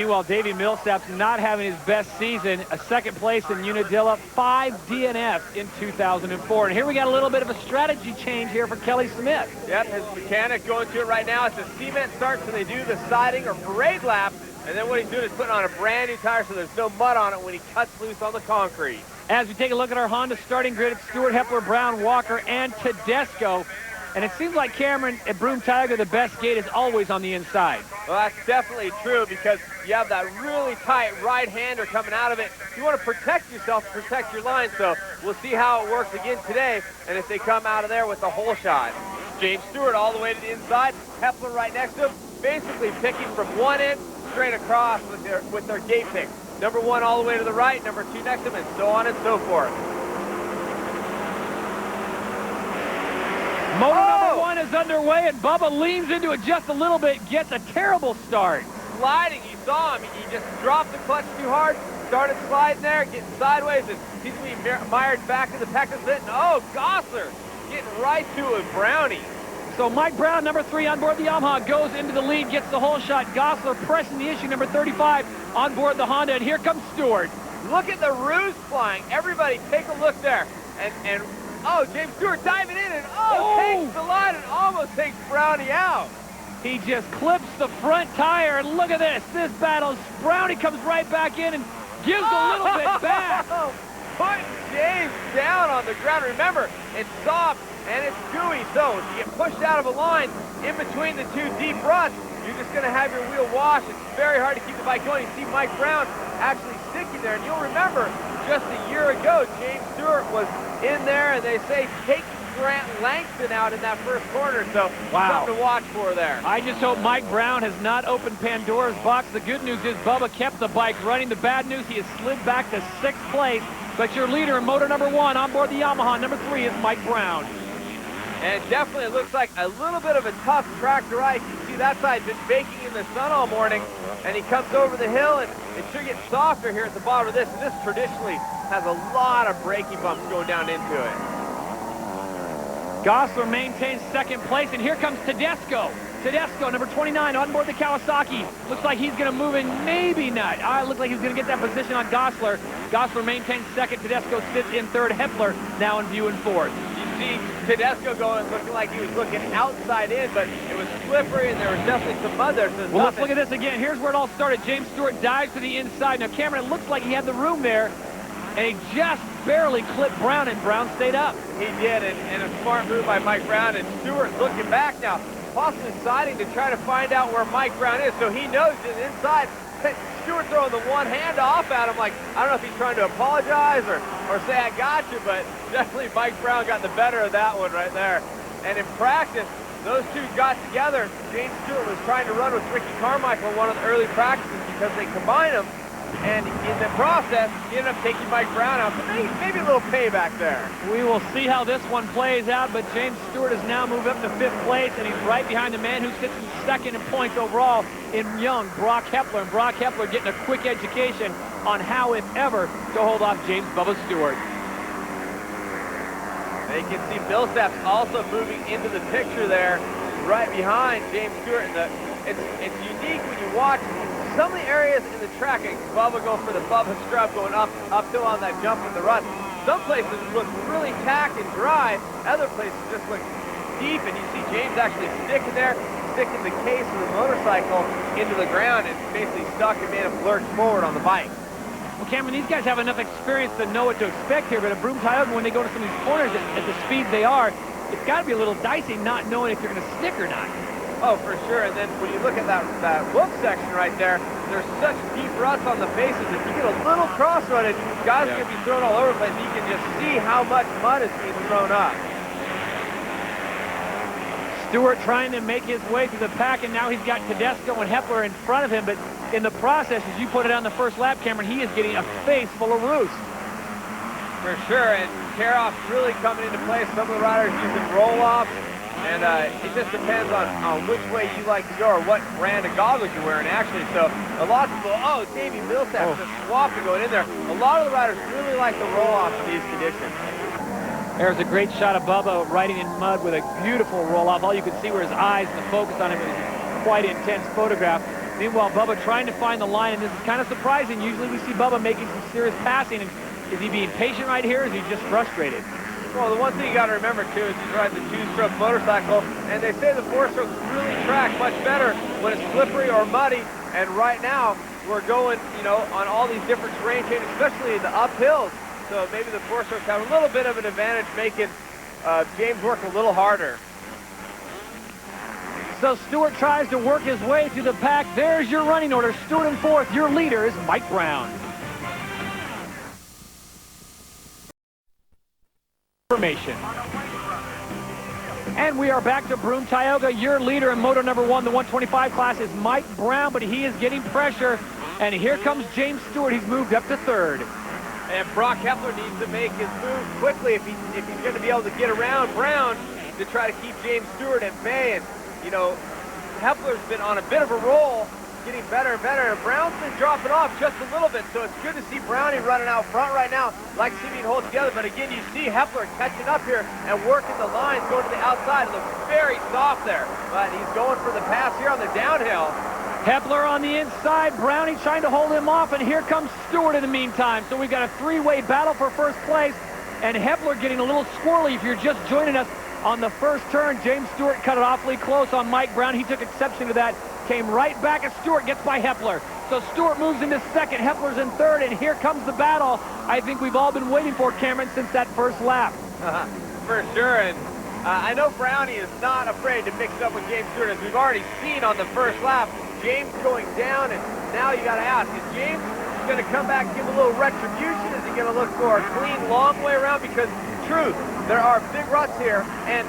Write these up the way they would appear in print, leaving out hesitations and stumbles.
Meanwhile, Davey Millsap's not having his best season. A second place in Unadilla, 5 DNFs in 2004. And here we got a little bit of a strategy change here for Kelly Smith. Yep, his mechanic going to it right now. It's a cement start, so they do the siding or parade lap. And then what he's doing is putting on a brand new tire so there's no mud on it when he cuts loose on the concrete. As we take a look at our Honda starting grid, it's Stewart, Hepler, Brown, Walker, and Tedesco. And it seems like Cameron at Broom Tiger, the best gate is always on the inside. Well, that's definitely true because you have that really tight right-hander coming out of it. You want to protect yourself, protect your line, so we'll see how it works again today and if they come out of there with the hole shot. James Stewart all the way to the inside, Hepler right next to him, basically picking from one end straight across with their gate pick. Number 1 all the way to the right, number 2 next to him, and so on and so forth. Moto number 1 is underway, and Bubba leans into it just a little bit, gets a terrible start. Sliding, you saw him. He just dropped the clutch too hard, started sliding there, getting sideways, and he's going to be mired back in the Peckers pit. And oh, Gosler getting right to a Brownie. So Mike Brown, number 3 on board the Yamaha, goes into the lead, gets the hole shot. Gosler pressing the issue, number 35 on board the Honda, and here comes Stewart. Look at the ruse flying. Everybody take a look there. And oh, James Stewart diving in and takes the line and almost takes Brownie out. He just clips the front tire, and look at this. This battle, Brownie comes right back in and gives a little bit back. Putting James down on the ground. Remember, it's soft and it's gooey, so if you get pushed out of a line in between the two deep ruts, you're just going to have your wheel wash. It's very hard to keep the bike going. You see Mike Brown actually sticking there, and you'll remember just a year ago, James Stewart was in there, and they say taking Grant Langston out in that first corner, so something to watch for there. I just hope Mike Brown has not opened Pandora's box. The good news is Bubba kept the bike running. The bad news, he has slid back to 6th place, but your leader in motor number 1 on board the Yamaha, number 3 is Mike Brown. And definitely it looks like a little bit of a tough track to ride. You can see that side's been baking in the sun all morning, and he comes over the hill, and it should get softer here at the bottom of this. And this traditionally has a lot of braking bumps going down into it. Gosler maintains 2nd place, and here comes Tedesco. Tedesco, number 29, on board the Kawasaki. Looks like he's going to move in, maybe not. Looks like he's going to get that position on Gosler. Gosler maintains 2nd. Tedesco sits in 3rd. Hepler now in view in 4th. See Tedesco looking like he was looking outside in, but it was slippery and there was definitely some mud there. So well, let's look at this again. Here's where it all started. James Stewart dives to the inside. Now, Cameron, it looks like he had the room there, and he just barely clipped Brown, and Brown stayed up. He did, and a smart move by Mike Brown, and Stewart looking back now, possibly siding to try to find out where Mike Brown is, so he knows he's inside. Stewart throwing the one hand off at him like, I don't know if he's trying to apologize or say I got you, but definitely Mike Brown got the better of that one right there. And in practice, those two got together. James Stewart was trying to run with Ricky Carmichael in one of the early practices because they combined them. And in the process, he ended up taking Mike Brown out. So maybe a little payback there. We will see how this one plays out, but James Stewart has now moved up to 5th place, and he's right behind the man who sits in 2nd in points overall in young Broc Hepler. And Broc Hepler getting a quick education on how, if ever, to hold off James Bubba Stewart. And you can see Millsap's also moving into the picture there, right behind James Stewart. And it's unique when you watch some of the areas in the track. Bubba go for the Bubba scrub going uphill on that jump in the rut. Some places look really tacked and dry. Other places just look deep, and you see James actually sticking there, sticking the case of the motorcycle into the ground and basically stuck and made him lurch forward on the bike. Well, Cameron, these guys have enough experience to know what to expect here, but at Broom Tioga, when they go to some of these corners at the speed they are, it's got to be a little dicey not knowing if you're going to stick or not. Oh, for sure. And then when you look at that whoop section right there, there's such deep ruts on the faces. If you get a little cross-rutted, guys are going to be thrown all over the place. You can just see how much mud is being thrown up. Stewart trying to make his way through the pack, and now he's got Tedesco and Hepler in front of him. But in the process, as you put it on the first lap, Cameron, he is getting a face full of roost. For sure. And tear-off's really coming into play. Some of the riders using roll-offs. And it just depends on which way you like to go or what brand of goggles you're wearing, actually. So a lot of people, Davey Millsap just swapped and going in there. A lot of the riders really like the roll-off in these conditions. There's a great shot of Bubba riding in mud with a beautiful roll-off. All you can see were his eyes and the focus on him. It was quite intense photograph. Meanwhile, Bubba trying to find the line, and this is kind of surprising. Usually we see Bubba making some serious passing. And is he being patient right here, or is he just frustrated? Well, the one thing you got to remember, too, is he's riding the two-stroke motorcycle, and they say the four-strokes really track much better when it's slippery or muddy, and right now, we're going, you know, on all these different terrain changes, especially in the uphills, so maybe the four-strokes have a little bit of an advantage, making James work a little harder. So Stewart tries to work his way through the pack. There's your running order. Stewart in fourth. Your leader is Mike Brown. Information. And we are back to Broome, Tioga. Your leader in Moto number 1, the 125 class, is Mike Brown, but he is getting pressure. And here comes James Stewart. He's moved up to third. And Broc Hepler needs to make his move quickly if he's going to be able to get around Brown to try to keep James Stewart at bay. And, you know, Hepler's been on a bit of a roll, getting better and better, and Brown's been dropping off just a little bit, so it's good to see Brownie running out front right now, like Simeon hold together, but again, you see Hepler catching up here and working the lines, going to the outside. It looks very soft there, but he's going for the pass here on the downhill. Hepler on the inside, Brownie trying to hold him off, and here comes Stewart in the meantime. So we've got a three-way battle for first place, and Hepler getting a little squirrely. If you're just joining us on the first turn, James Stewart cut it awfully close on Mike Brown. He took exception to that. Came right back as Stewart gets by Hepler. So Stewart moves into second, Hepler's in third, and here comes the battle I think we've all been waiting for, Cameron, since that first lap. For sure, and I know Brownie is not afraid to mix it up with James Stewart, as we've already seen on the first lap. James going down, and now you got to ask, is James going to come back and give a little retribution? Is he going to look for a clean, long way around? Because, truth, there are big ruts here, and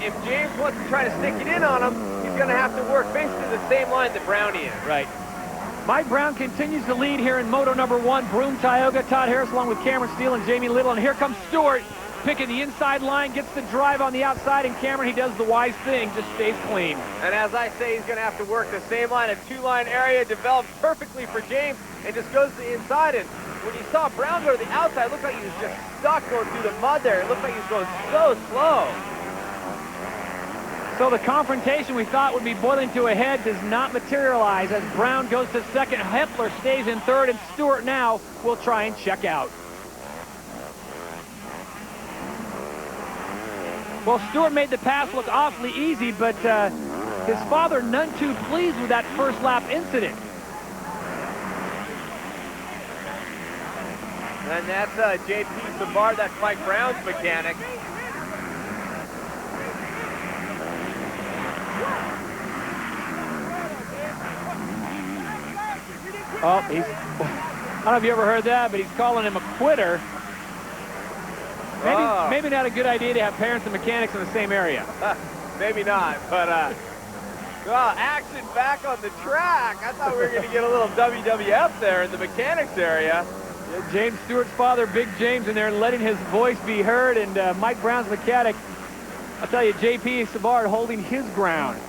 if James wants to try to stick it in on him, he's going to have to work basically the same line that Brownie is. Right. Mike Brown continues to lead here in Moto number 1, Broome, Tioga. Todd Harris along with Cameron Steele and Jamie Little. And here comes Stewart picking the inside line, gets the drive on the outside, and Cameron, he does the wise thing, just stays clean. And as I say, he's going to have to work the same line, a two-line area developed perfectly for James, and just goes to the inside. And when you saw Brown go to the outside, it looked like he was just stuck going through the mud there. It looked like he was going so slow. So the confrontation we thought would be boiling to a head does not materialize as Brown goes to second. Hepler stays in third, and Stewart now will try and check out. Well, Stewart made the pass look awfully easy, but his father none too pleased with that first lap incident. And that's J.P. Savard, that's Mike Brown's mechanic. Oh, I don't know if you ever heard that, but he's calling him a quitter. Maybe not a good idea to have parents and mechanics in the same area. Maybe not, but action back on the track. I thought we were going to get a little WWF there in the mechanics area. Yeah, James Stewart's father, Big James, in there letting his voice be heard, and Mike Brown's mechanic, I'll tell you, J.P. Savard holding his ground.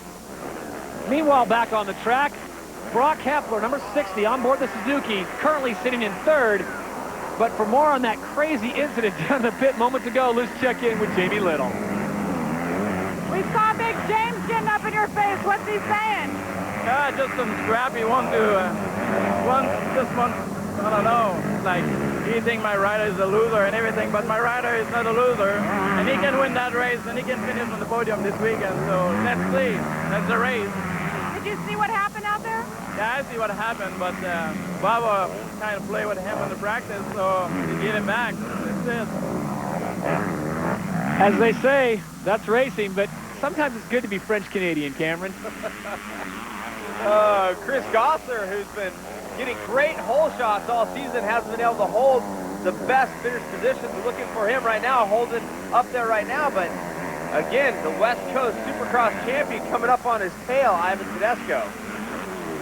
Meanwhile, back on the track, Broc Hepler, number 60, on board the Suzuki, currently sitting in third. But for more on that crazy incident down the pit moments ago, let's check in with Jamie Little. We saw Big James getting up in your face. What's he saying? Just some scrap. He wants I don't know, like, he thinks my rider is a loser and everything, but my rider is not a loser, and he can win that race, and he can finish on the podium this weekend, so let's see. That's the race. Did you see what happened out there? Yeah, I see what happened, but Bubba kind of played with him in the practice, so he get him back. That's it. As they say, that's racing, but sometimes it's good to be French-Canadian, Cameron. Chris Gossler, who's been getting great hole shots all season, hasn't been able to hold the best finish positions. We're looking for him right now, holding up there right now, but again, the West Coast Supercross champion coming up on his tail, Ivan Tedesco.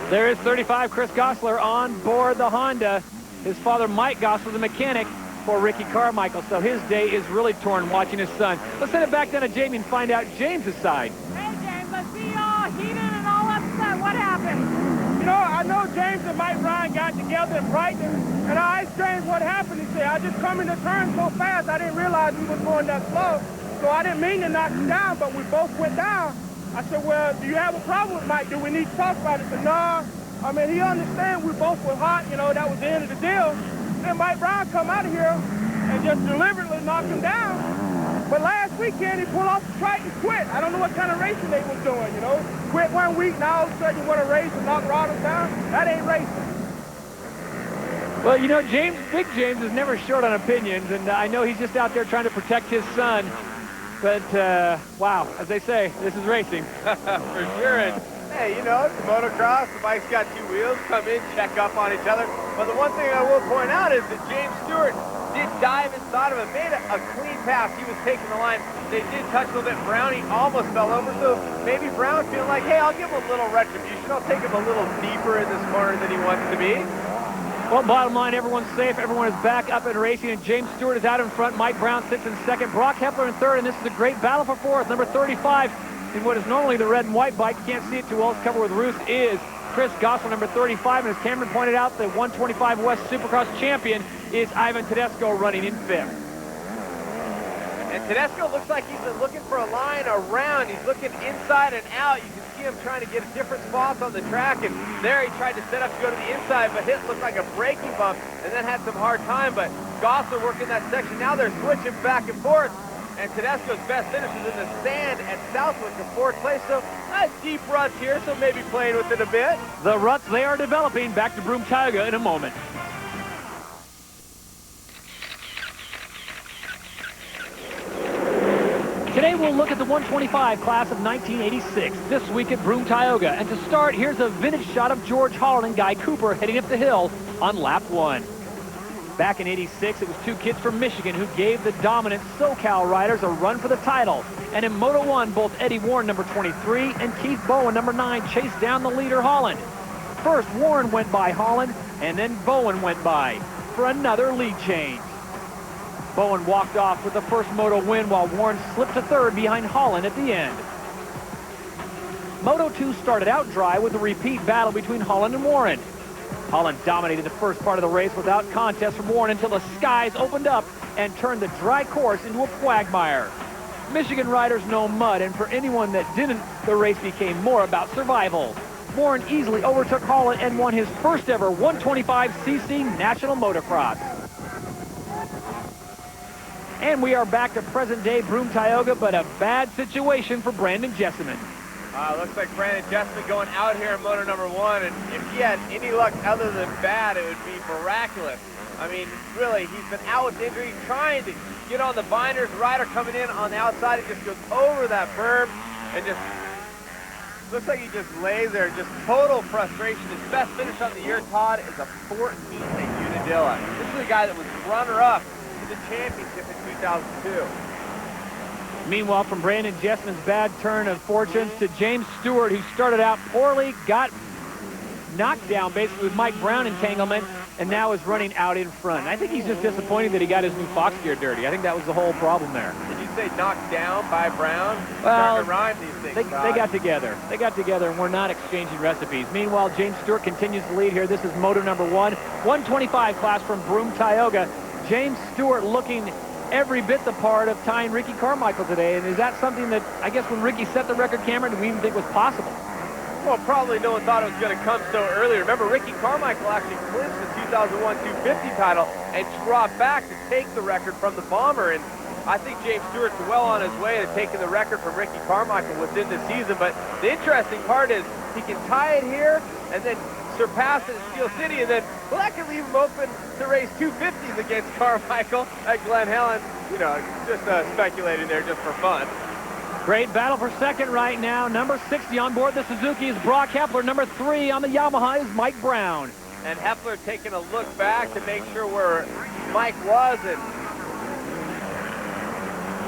There is 35, Chris Gossler, on board the Honda. His father, Mike Gossler, the mechanic for Ricky Carmichael. So his day is really torn watching his son. Let's send it back down to Jamie and find out James's side. Hey, James, I see you all heated and all upset. What happened? You know, I know James and Mike Brown got together and practiced, and I asked James what happened. He said, I just come in the turn so fast, I didn't realize we was going that slow. So I didn't mean to knock him down, but we both went down. I said, well, do you have a problem with Mike? Do we need to talk about it? He said, no. I mean, he understands we both were hot. You know, that was the end of the deal. Then Mike Brown come out of here and just deliberately knocked him down. But last weekend, he pulled off the trike and quit. I don't know what kind of racing they was doing, you know. Quit 1 week, now all of a sudden you want to race and knock Rollins down? That ain't racing. Well, you know, Big James is never short on opinions, and I know he's just out there trying to protect his son. But, wow, as they say, this is racing. For sure. And, hey, you know, it's motocross. The bike's got 2 wheels. Come in, check up on each other. But the one thing I will point out is that James Stewart did dive inside of him, made a clean pass. He was taking the line. They did touch a little bit. Brownie almost fell over. So maybe Brown feeling like, hey, I'll give him a little retribution. I'll take him a little deeper in this corner than he wants to be. Well, bottom line, everyone's safe. Everyone is back up and racing, and James Stewart is out in front. Mike Brown sits in second. Broc Hepler in third, and this is a great battle for fourth. Number 35 in what is normally the red and white bike. You can't see it too well. It's covered with roost is Chris Gossler, number 35. And as Cameron pointed out, the 125 West Supercross champion is Ivan Tedesco running in fifth. And Tedesco looks like he's been looking for a line around. He's looking inside and out. You can see him trying to get different spots on the track, and there he tried to set up to go to the inside, but hit looked like a braking bump, and then had some hard time. But Gossler working that section. Now they're switching back and forth, and Tedesco's best finish is in the sand at Southwick in fourth place. So deep ruts here, so maybe playing with it a bit. The ruts, they are developing. Back to Broom Tioga in a moment. Today we'll look at the 125 class of 1986, this week at Broom Tioga. And to start, here's a vintage shot of George Holland and Guy Cooper heading up the hill on lap 1. Back in 86, it was 2 kids from Michigan who gave the dominant SoCal riders a run for the title. And in Moto 1, both Eddie Warren, number 23, and Keith Bowen, number 9, chased down the leader Holland. First, Warren went by Holland, and then Bowen went by for another lead change. Bowen walked off with the first Moto win while Warren slipped to third behind Holland at the end. Moto 2 started out dry with a repeat battle between Holland and Warren. Holland dominated the first part of the race without contest from Warren until the skies opened up and turned the dry course into a quagmire. Michigan riders know mud, and for anyone that didn't, the race became more about survival. Warren easily overtook Holland and won his first ever 125cc National Motocross. And we are back to present-day Broom Tioga, but a bad situation for Brandon Jesseman. Looks like Brandon Jesseman going out here in moto number 1, and if he had any luck other than bad, it would be miraculous. I mean, really, he's been out with injury, trying to get on the binders. Rider coming in on the outside, it just goes over that berm, and just looks like he just lays there, just total frustration. His best finish on the year, Todd, is a 14th at Unadilla. This is a guy that was runner-up to the championship in 2002. Meanwhile, from Brandon Jesseman's bad turn of fortunes to James Stewart, who started out poorly, got knocked down basically with Mike Brown entanglement, and now is running out in front. I think he's just disappointed that he got his new Fox gear dirty. I think that was the whole problem there. Did you say knocked down by Brown? Well, rhyme these things, they got together. They got together, and we're not exchanging recipes. Meanwhile, James Stewart continues to lead here. This is Moto number 1, 125 class from Broom Tioga. James Stewart looking every bit the part of tying Ricky Carmichael today. And is that something that, I guess, when Ricky set the record, Cameron, did we even think was possible? Well, probably no one thought it was going to come so early. Remember, Ricky Carmichael actually clinched the 2001 250 title and dropped back to take the record from the Bomber. And I think James Stewart's well on his way to taking the record from Ricky Carmichael within the season. But the interesting part is he can tie it here and then surpass it at Steel City, and then, well, that could leave him open to race 250s against Carmichael at Glen Helen. You know, just speculating there just for fun. Great battle for second right now. Number 60 on board the Suzuki is Broc Hepler. Number 3 on the Yamaha is Mike Brown. And Hepler taking a look back to make sure where Mike was. And,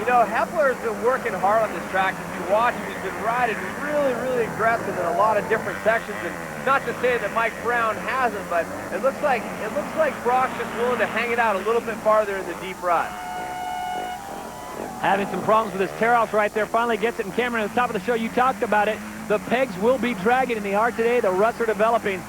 you know, Hepler's been working hard on this track. If you watch him, he's been riding really, really aggressive in a lot of different sections. And not to say that Mike Brown hasn't, but it looks like Broc's just willing to hang it out a little bit farther in the deep rut. Having some problems with his tear-offs right there. Finally gets it, and Cameron, at the top of the show, you talked about it. The pegs will be dragging, and they are today. The ruts are developing.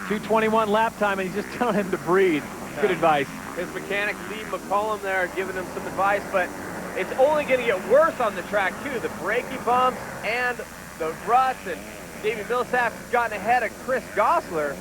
2:21 lap time, and he's just telling him to breathe. Good advice. His mechanic, Lee McCollum, there, giving him some advice, but it's only going to get worse on the track, too. The braking bumps and the ruts, and Davey Millsap's gotten ahead of Chris Gosler.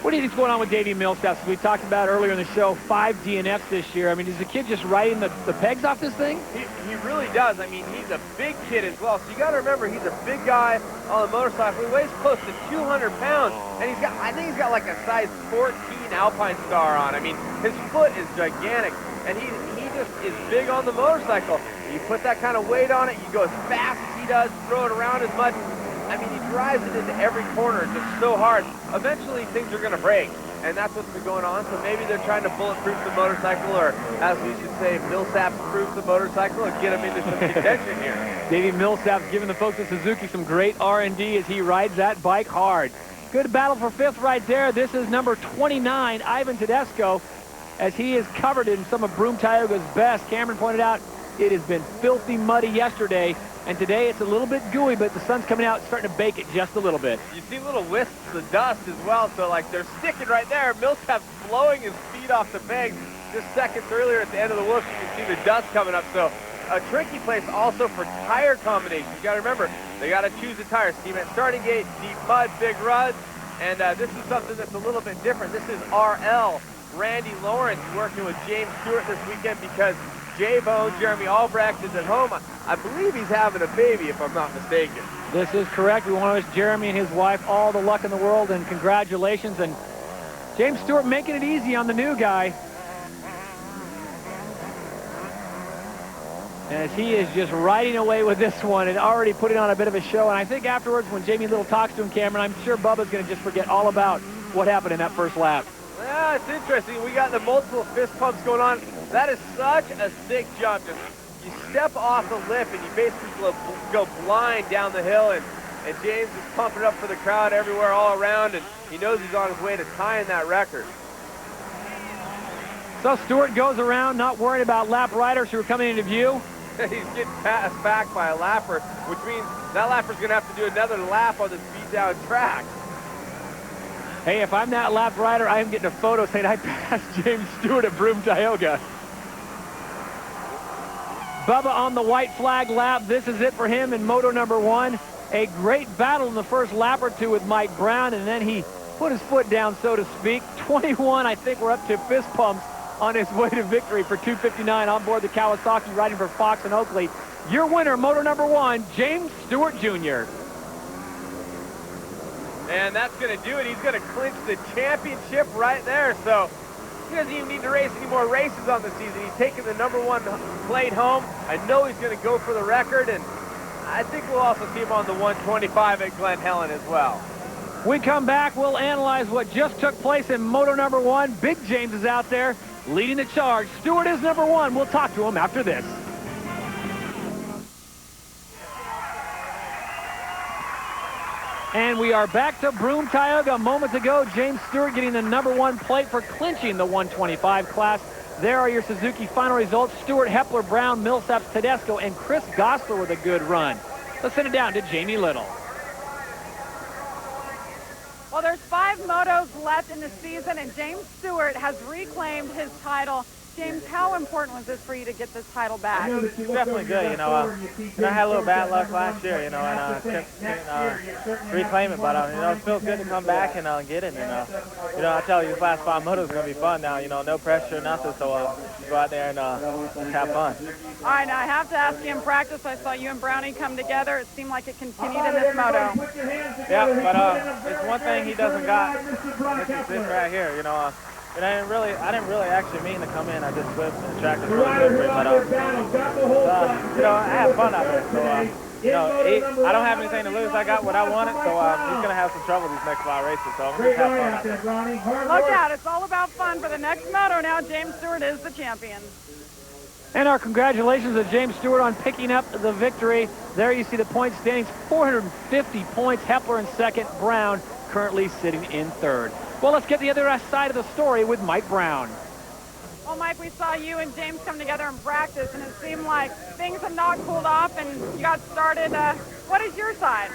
What do you think's going on with Davey Millsap? We talked about earlier in the show, 5 DNFs this year. I mean, is the kid just riding the pegs off this thing? He really does. I mean, he's a big kid as well. So you got to remember, he's a big guy on a motorcycle. He weighs close to 200 pounds, and I think he's got like a size 14 Alpine Star on. I mean, his foot is gigantic, and he just is big on the motorcycle. You put that kind of weight on it, you go as fast as he does, throw it around as much. I mean, he drives it into every corner just so hard. Eventually, things are going to break, and that's what's been going on. So maybe they're trying to bulletproof the motorcycle, or as we should say, Millsap-proof the motorcycle and get him into some contention here. Davey Millsap's giving the folks at Suzuki some great R&D as he rides that bike hard. Good battle for 5th right there. This is number 29, Ivan Tedesco, as he is covered in some of Broom Tioga's best. Cameron pointed out it has been filthy muddy yesterday, and today it's a little bit gooey, but the sun's coming out, starting to bake it just a little bit. You see little wisps of dust as well, so like they're sticking right there. Millsap's blowing his feet off the pegs. Just seconds earlier at the end of the whoops, you can see the dust coming up. So a tricky place also for tire combinations. You got to remember, they got to choose the tires. Cement starting gate, deep mud, big ruts, and this is something that's a little bit different. This is RL, Randy Lawrence, working with James Stewart this weekend because J-Bone, Jeremy Albrecht, is at home. I believe he's having a baby, if I'm not mistaken. This is correct. We want to wish Jeremy and his wife all the luck in the world, and congratulations. And James Stewart making it easy on the new guy, as he is just riding away with this one and already putting on a bit of a show. And I think afterwards, when Jamie Little talks to him, Cameron, I'm sure Bubba's going to just forget all about what happened in that first lap. Yeah, it's interesting. We got the multiple fist pumps going on. That is such a sick jump. Just you step off the lip and you basically go blind down the hill, and James is pumping up for the crowd everywhere all around, and he knows he's on his way to tying that record. So Stewart goes around not worrying about lap riders who are coming into view. He's getting passed back by a lapper, which means that lapper's going to have to do another lap on this beat-down track. Hey, if I'm that lap rider, I am getting a photo saying I passed James Stewart at Broom Tioga. Bubba on the white flag lap. This is it for him in Moto number 1. A great battle in the first lap or two with Mike Brown, and then he put his foot down, so to speak. 21, I think we're up to fist pumps on his way to victory for 259 on board the Kawasaki, riding for Fox and Oakley. Your winner, Moto number 1, James Stewart Jr. And that's going to do it. He's going to clinch the championship right there. So he doesn't even need to race any more races on the season. He's taking the number 1 plate home. I know he's going to go for the record, and I think we'll also see him on the 125 at Glen Helen as well. We come back, we'll analyze what just took place in Moto number 1. Big James is out there leading the charge. Stewart is number 1. We'll talk to him after this. And we are back to Broom Tioga. Moments ago, James Stewart getting the number 1 plate for clinching the 125 class. There are your Suzuki final results. Stewart, Hepler, Brown, Millsap, Tedesco, and Chris Gosler with a good run. Let's send it down to Jamie Little. Well, there's 5 motos left in the season, and James Stewart has reclaimed his title. James, how important was this for you to get this title back? It's definitely good, you know. I had a little bad luck last year, you know, and couldn't reclaim it, but you know, it feels good to come back and get it. And you know, I tell you, these last 5 motos are gonna be fun now. You know, no pressure, nothing. So go out there and let's have fun. All right, now I have to ask you in practice. I saw you and Brownie come together. It seemed like it continued in this moto. Yeah, but it's one thing he doesn't got. This is this right here, you know. And I didn't really actually mean to come in. I just flipped and the track was really good for me. But you know, I had fun out there. So you know, I don't have anything to lose. I got what I wanted. So he's gonna have some trouble these next 5 races. So I'm gonna have fun out there. Look out! It's all about fun for the next moto. Now James Stewart is the champion. And our congratulations to James Stewart on picking up the victory. There you see the point standings, 450 points. Hepler in second, Brown currently sitting in third. Well, let's get the other side of the story with Mike Brown. Well, Mike, we saw you and James come together in practice, and it seemed like things had not cooled off, and you got started. What is your side?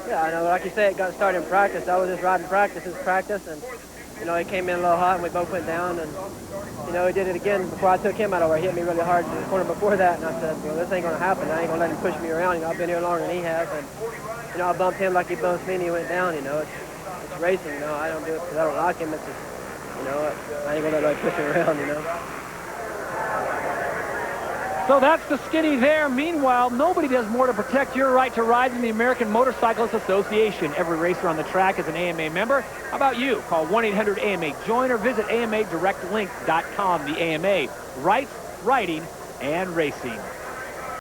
Yeah, I know, like you say, it got started in practice. I was just riding practice, and you know, he came in a little hot and we both went down, and, you know, he did it again before I took him out of the way. He hit me really hard in the corner before that, and I said, well, this ain't going to happen. I ain't going to let him push me around. You know, I've been here longer than he has, and, you know, I bumped him like he bumped me and he went down, you know. It's racing, you know. I don't do it because I don't like him. It's just, you know, I ain't going to let him push me around, you know. So that's the skinny there. Meanwhile, nobody does more to protect your right to ride than the American Motorcyclist Association. Every racer on the track is an AMA member. How about you? Call 1-800-AMA-JOIN or visit AMADirectLink.com. The AMA, rights, riding, and racing.